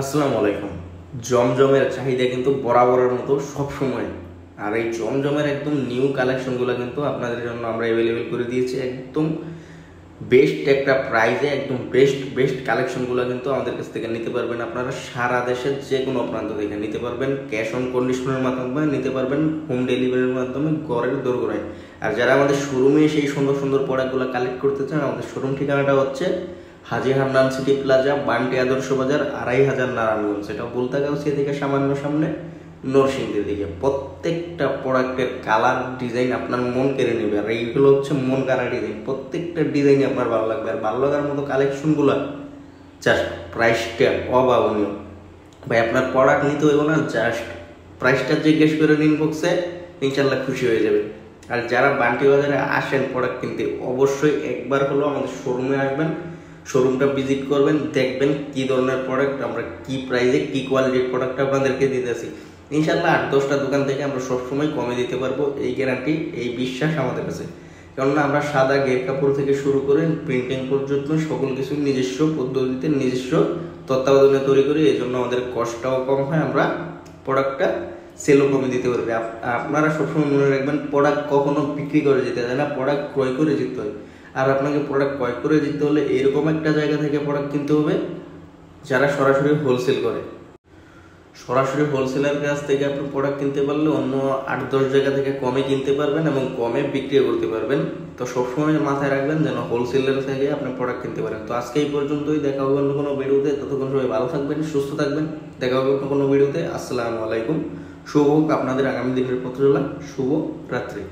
আসসালামু আলাইকুম। জমজমের চাহিদা কিন্তু বরাবরের মতো সব সময়। আর এই জমজমের একদম নিউ কালেকশনগুলো কিন্তু আপনাদের জন্য আমরা অ্যাভেলেবেল করে দিয়েছি একদম বেস্ট একটা প্রাইজে। একদম বেস্ট বেস্ট কালেকশনগুলো কিন্তু আমাদের কাছ থেকে নিতে পারবেন। আপনারা সারা দেশের যে কোনো প্রান্ত থেকে নিতে পারবেন, ক্যাশ অন কন্ডিশনের মাধ্যমে নিতে পারবেন, হোম ডেলিভারির মাধ্যমে ঘরের দোরগোড়ায়। আর যারা আমাদের শোরুমে সেই সুন্দর সুন্দর প্রোডাক্টগুলো কালেক্ট করতে চান, আমাদের শোরুম ঠিকানাটা হচ্ছে হাজী হান্নান সিটি প্লাজা, বান্টি আদর্শ বাজার, ২৫০০ নারায়ণগঞ্জ। সেটা বলতাগাউসিয়া থেকে সামান্য সামনে, নরসিংদীর দিকে। প্রত্যেকটা প্রোডাক্টের কালার ডিজাইন আপনার মন কেড়ে নেবে। আর এইগুলো হচ্ছে মন কাড়া ডিজাইন, প্রত্যেকটা ডিজাইনই আপনার ভালো লাগবে। আর ভালো লাগার মতো কালেকশনগুলো জাস্ট প্রাইসটা অভাবনীয়। ভাই আপনার প্রোডাক্ট নিতে হইব না, জাস্ট প্রাইসটা জিজ্ঞেস করে নিন বক্সে, ইনশাল্লাহ খুশি হয়ে যাবে। আর যারা বান্টি বাজারে আসেন প্রোডাক্ট কিনতে, অবশ্যই একবার হলেও আমাদের শোরুমে আসবেন, শোরুমটা ভিজিট করবেন, দেখবেন কি ধরনের প্রোডাক্ট আমরা কি প্রাইসে কি কোয়ালিটির প্রোডাক্ট আপনাদেরকে দিতেছি। ইনশাল্লাহ ৮-১০টা দোকান থেকে আমরা সবসময় কমে দিতে পারবো, এই গ্যারান্টি, এই বিশ্বাস আমাদের কাছে। কেননা আমরা সাদা গের কাপড় থেকে শুরু করে প্রিন্টিং পর্যন্ত সকল কিছু নিজস্ব পদ্ধতিতে নিজস্ব তত্ত্বাবধানে তৈরি করি। এই জন্য আমাদের কষ্টটাও কম হয়, আমরা প্রোডাক্টটা সেলও কমে দিতে পারবে। আপনারা সবসময় মনে রাখবেন, প্রোডাক্ট কখনো বিক্রি করে যেতে হয় না, প্রোডাক্ট ক্রয় করে জিততে হয়। আর আপনাকে প্রোডাক্ট ক্রয় করে জিততে হলে এরকম একটা জায়গা থেকে প্রোডাক্ট কিনতে হবে যারা সরাসরি হোলসেল করে। সরাসরি হোলসেলের কাছ থেকে আপনি প্রোডাক্ট কিনতে পারলে অন্য ৮-১০ জায়গা থেকে কমে কিনতে পারবেন এবং কমে বিক্রি করতে পারবেন। তো সবসময় মাথায় রাখবেন যেন হোলসেলের থেকে আপনি প্রোডাক্ট কিনতে পারেন। তো আজকে এই পর্যন্তই, দেখা হবে অন্য কোনো ভিডিওতে। ততক্ষণ সবাই ভালো থাকবেন, সুস্থ থাকবেন। দেখা হবে অন্য কোনো ভিডিওতে। আসসালামু আলাইকুম। শুভ হোক আপনাদের আগামী দিনের পথচলা, শুভ রাত্রি।